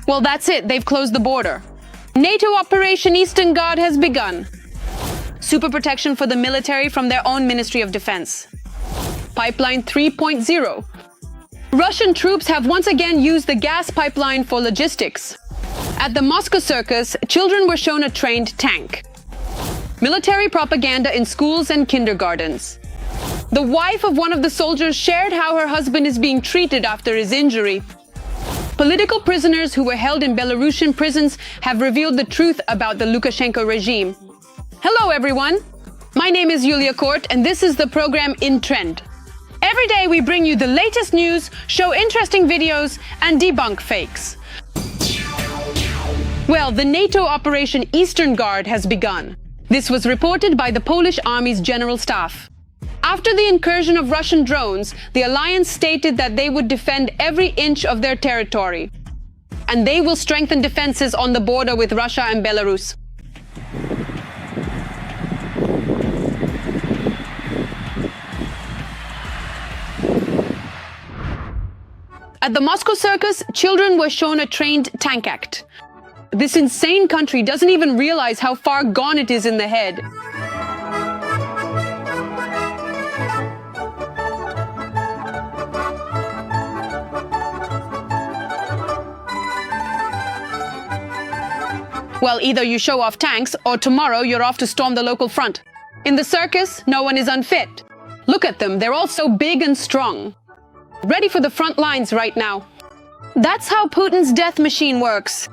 Well, that's it. They've closed the border. NATO Operation Eastern Guard has begun. Super protection for the military from their own Ministry of Defense. Pipeline 3.0. Russian troops have once again used the gas pipeline for logistics. At the Moscow circus, children were shown a trained tank. Military propaganda in schools and kindergartens. The wife of one of the soldiers shared how her husband is being treated after his injury. Political prisoners who were held in Belarusian prisons have revealed the truth about the Lukashenko regime. Hello, everyone. My name is Yulia Kort, and this is the program In Trend. Every day we bring you the latest news, show interesting videos, and debunk fakes. Well, the NATO Operation Eastern Guard has begun. This was reported by the Polish Army's General Staff. After the incursion of Russian drones, the alliance stated that they would defend every inch of their territory. And they will strengthen defenses on the border with Russia and Belarus. At the Moscow circus, children were shown a trained tank act. This insane country doesn't even realize how far gone it is in the head. Well, either you show off tanks, or tomorrow you're off to storm the local front. In the circus, no one is unfit. Look at them, they're all so big and strong. Ready for the front lines right now. That's how Putin's death machine works.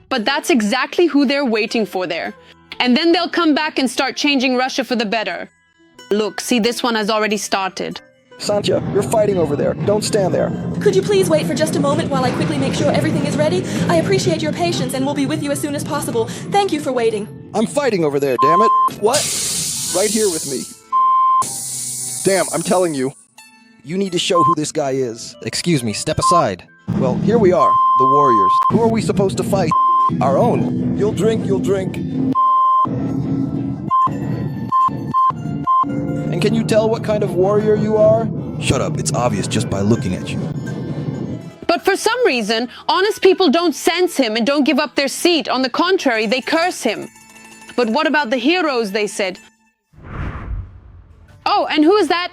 But that's exactly who they're waiting for there. And then they'll come back and start changing Russia for the better. Look, see, this one has already started. Santya, you're fighting over there. Don't stand there. Could you please wait for just a moment while I quickly make sure everything is ready? I appreciate your patience and will be with you as soon as possible. Thank you for waiting. I'm fighting over there, damn it. What? Right here with me. Damn, I'm telling you. You need to show who this guy is. Excuse me, step aside. Well, here we are, the warriors. Who are we supposed to fight? Our own. You'll drink, you'll drink. And can you tell what kind of warrior you are? Shut up, it's obvious just by looking at you. But for some reason, honest people don't sense him and don't give up their seat. On the contrary, they curse him. But what about the heroes, they said? Oh, and who is that?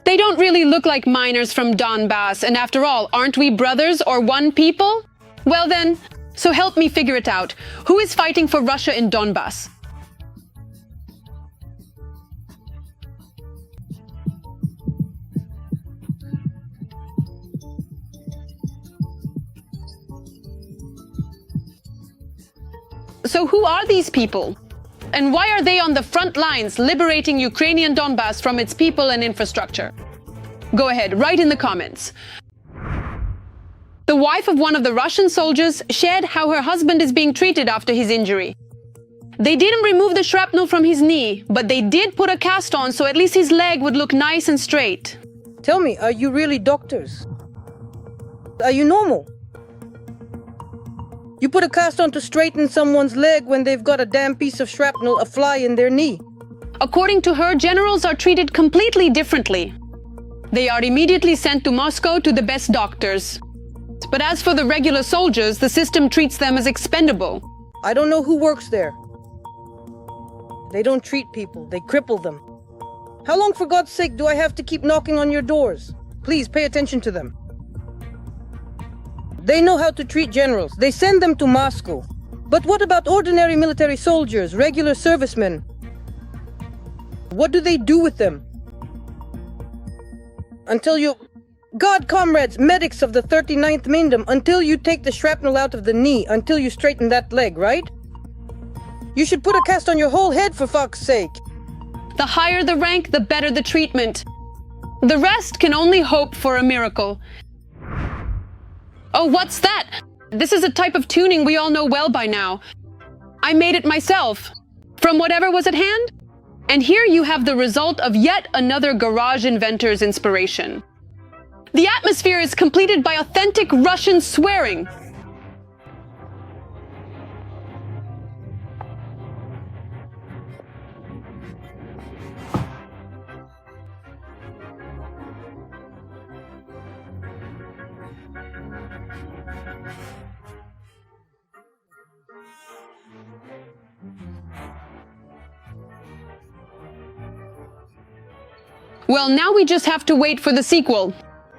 They don't really look like miners from Donbas, and after all, aren't we brothers or one people? Well then, so help me figure it out. Who is fighting for Russia in Donbas? So who are these people? And why are they on the front lines liberating Ukrainian Donbas from its people and infrastructure? Go ahead, write in the comments. The wife of one of the Russian soldiers shared how her husband is being treated after his injury. They didn't remove the shrapnel from his knee, but they did put a cast on so at least his leg would look nice and straight. Tell me, are you really doctors? Are you normal? You put a cast on to straighten someone's leg when they've got a damn piece of shrapnel, a fly in their knee. According to her, generals are treated completely differently. They are immediately sent to Moscow to the best doctors. But as for the regular soldiers, the system treats them as expendable. I don't know who works there. They don't treat people, they cripple them. How long, for God's sake, do I have to keep knocking on your doors? Please pay attention to them. They know how to treat generals. They send them to Moscow. But what about ordinary military soldiers, regular servicemen? What do they do with them? Until you... God, comrades, medics of the 39th Mindom, until you take the shrapnel out of the knee, until you straighten that leg, right? You should put a cast on your whole head, for fuck's sake. The higher the rank, the better the treatment. The rest can only hope for a miracle. Oh, what's that? This is a type of tuning we all know well by now. I made it myself, from whatever was at hand. And here you have the result of yet another garage inventor's inspiration. The atmosphere is completed by authentic Russian swearing. Well, now we just have to wait for the sequel.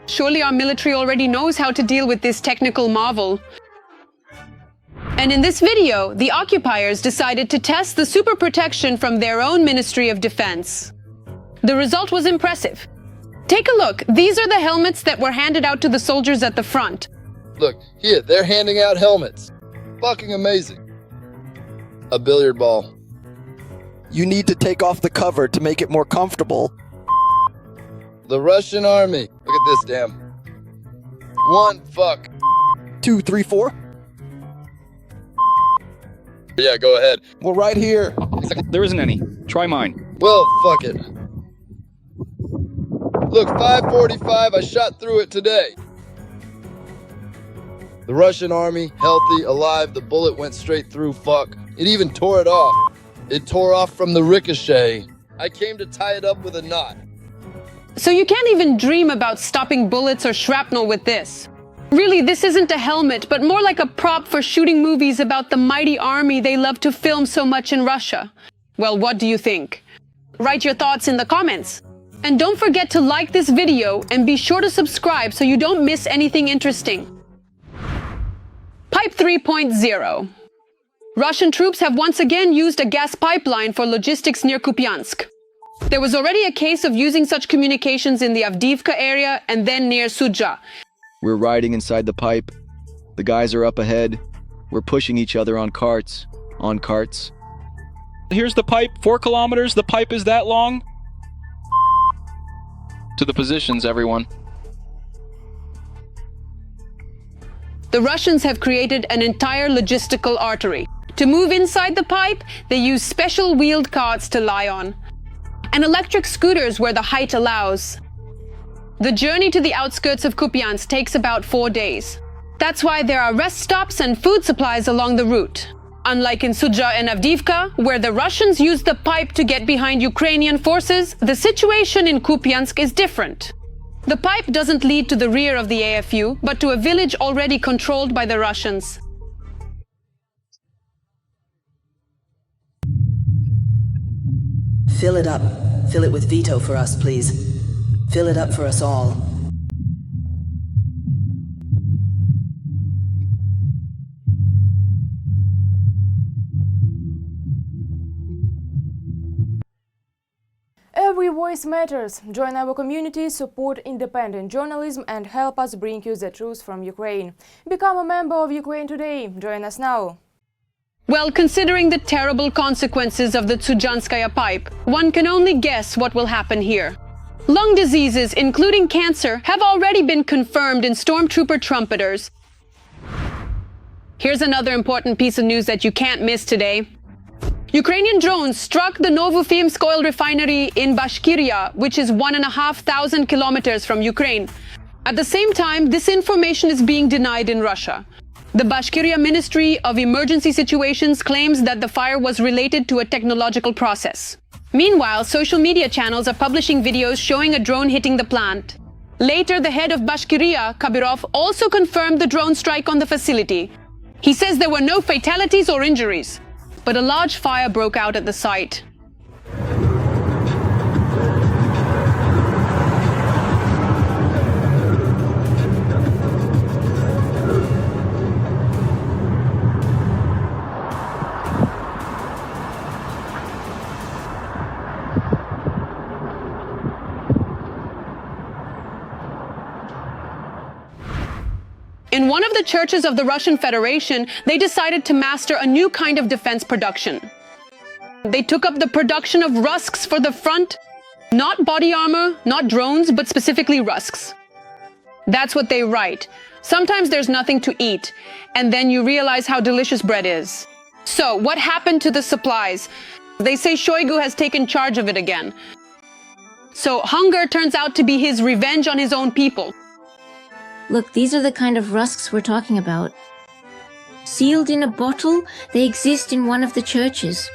Surely our military already knows how to deal with this technical marvel. And in this video, the occupiers decided to test the super protection from their own Ministry of Defense. The result was impressive. Take a look. These are the helmets that were handed out to the soldiers at the front. Look, here, they're handing out helmets. Fucking amazing. A billiard ball. You need to take off the cover to make it more comfortable. The Russian army. Look at this, damn. One, fuck. 2, 3, 4. Yeah, go ahead. Well, right here. There isn't any. Try mine. Well, fuck it. Look, 545, I shot through it today. The Russian army, healthy, alive, the bullet went straight through, fuck. It even tore it off. It tore off from the ricochet. I came to tie it up with a knot. So you can't even dream about stopping bullets or shrapnel with this. Really, this isn't a helmet, but more like a prop for shooting movies about the mighty army they love to film so much in Russia. Well, what do you think? Write your thoughts in the comments. And don't forget to like this video and be sure to subscribe so you don't miss anything interesting. Pipe 3.0. Russian troops have once again used a gas pipeline for logistics near Kupiansk. There was already a case of using such communications in the Avdiivka area and then near Sudzha. We're riding inside the pipe. The guys are up ahead. We're pushing each other on carts. On carts. Here's the pipe. 4 kilometers. The pipe is that long. To the positions, everyone. The Russians have created an entire logistical artery. To move inside the pipe, they use special wheeled carts to lie on, and electric scooters where the height allows. The journey to the outskirts of Kupiansk takes about 4 days. That's why there are rest stops and food supplies along the route. Unlike in Sudzha and Avdiivka, where the Russians used the pipe to get behind Ukrainian forces, the situation in Kupiansk is different. The pipe doesn't lead to the rear of the AFU, but to a village already controlled by the Russians. Fill it up. Fill it with veto for us, please. Fill it up for us all. Every voice matters. Join our community, support independent journalism and help us bring you the truth from Ukraine. Become a member of Ukraine Today. Join us now. Well, considering the terrible consequences of the Tsudzhanskaya pipe, one can only guess what will happen here. Lung diseases, including cancer, have already been confirmed in stormtrooper trumpeters. Here's another important piece of news that you can't miss today. Ukrainian drones struck the Novofimsk oil refinery in Bashkiria, which is 1,500 kilometers from Ukraine. At the same time, this information is being denied in Russia. The Bashkiria Ministry of Emergency Situations claims that the fire was related to a technological process. Meanwhile, social media channels are publishing videos showing a drone hitting the plant. Later, the head of Bashkiria, Kabirov, also confirmed the drone strike on the facility. He says there were no fatalities or injuries, but a large fire broke out at the site. In one of the churches of the Russian Federation, they decided to master a new kind of defense production. They took up the production of rusks for the front, not body armor, not drones, but specifically rusks. That's what they write. Sometimes there's nothing to eat, and then you realize how delicious bread is. So, what happened to the supplies? They say Shoigu has taken charge of it again. So, hunger turns out to be his revenge on his own people. Look, these are the kind of rusks we're talking about. Sealed in a bottle, they exist in one of the churches.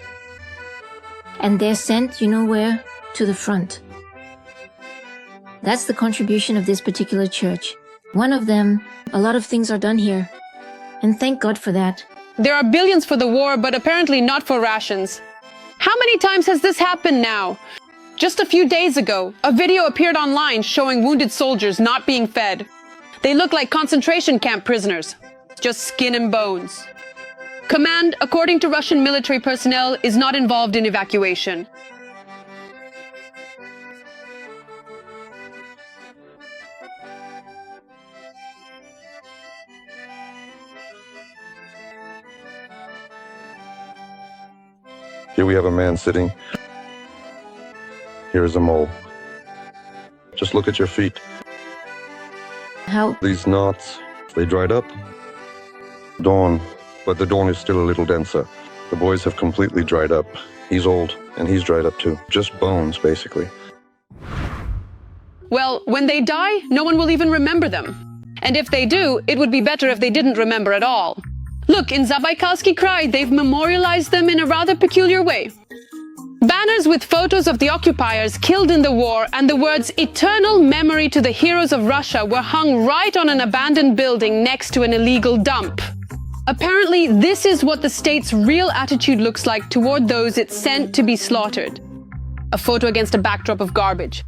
And they're sent, you know where? To the front. That's the contribution of this particular church. One of them, a lot of things are done here. And thank God for that. There are billions for the war, but apparently not for rations. How many times has this happened now? Just a few days ago, a video appeared online showing wounded soldiers not being fed. They look like concentration camp prisoners, just skin and bones. Command, according to Russian military personnel, is not involved in evacuation. Here we have a man sitting. Here is a mole. Just look at your feet. How? These knots, they dried up. Dawn, but the dawn is still a little denser. The boys have completely dried up. He's old, and he's dried up too. Just bones, basically. Well, when they die, no one will even remember them. And if they do, it would be better if they didn't remember at all. Look, in Zabaykalsky Krai, they've memorialized them in a rather peculiar way. Banners with photos of the occupiers killed in the war and the words "Eternal Memory to the Heroes of Russia" were hung right on an abandoned building next to an illegal dump. Apparently, this is what the state's real attitude looks like toward those it sent to be slaughtered. A photo against a backdrop of garbage.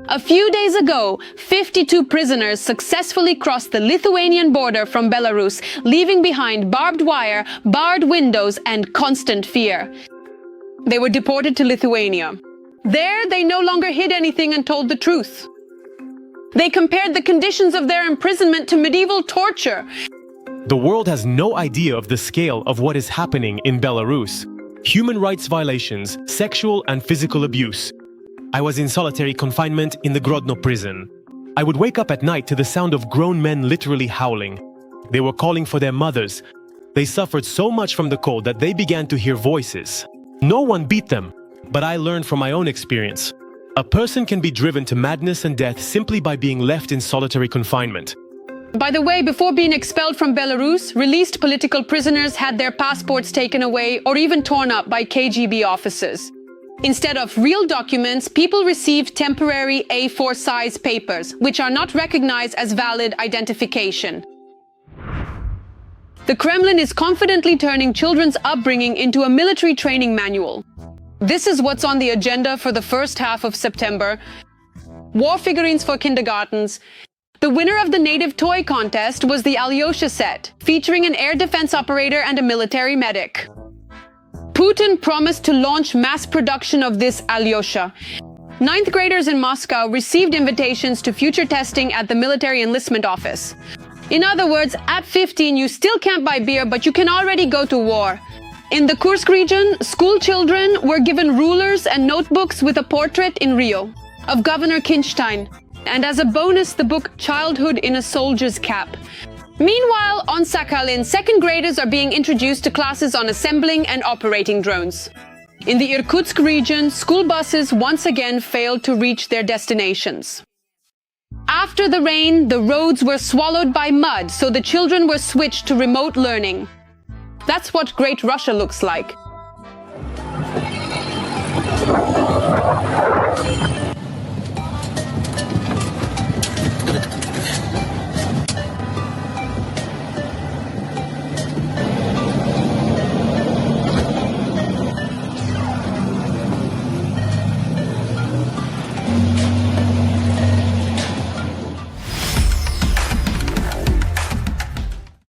A few days ago, 52 prisoners successfully crossed the Lithuanian border from Belarus, leaving behind barbed wire, barred windows, and constant fear. They were deported to Lithuania. There, they no longer hid anything and told the truth. They compared the conditions of their imprisonment to medieval torture. The world has no idea of the scale of what is happening in Belarus. Human rights violations, sexual and physical abuse. I was in solitary confinement in the Grodno prison. I would wake up at night to the sound of grown men literally howling. They were calling for their mothers. They suffered so much from the cold that they began to hear voices. No one beat them, but I learned from my own experience. A person can be driven to madness and death simply by being left in solitary confinement. By the way, before being expelled from Belarus, released political prisoners had their passports taken away or even torn up by KGB officers. Instead of real documents, people received temporary A4 size papers, which are not recognized as valid identification. The Kremlin is confidently turning children's upbringing into a military training manual. This is what's on the agenda for the first half of September. War figurines for kindergartens. The winner of the native toy contest was the Alyosha set, featuring an air defense operator and a military medic. Putin promised to launch mass production of this Alyosha. 9th graders in Moscow received invitations to future testing at the military enlistment office. In other words, at 15 you still can't buy beer, but you can already go to war. In the Kursk region, school children were given rulers and notebooks with a portrait in Rio of Governor Kinstein, and as a bonus the book Childhood in a Soldier's Cap. Meanwhile, on Sakhalin, 2nd graders are being introduced to classes on assembling and operating drones. In the Irkutsk region, school buses once again failed to reach their destinations. After the rain, the roads were swallowed by mud, so the children were switched to remote learning. That's what Great Russia looks like.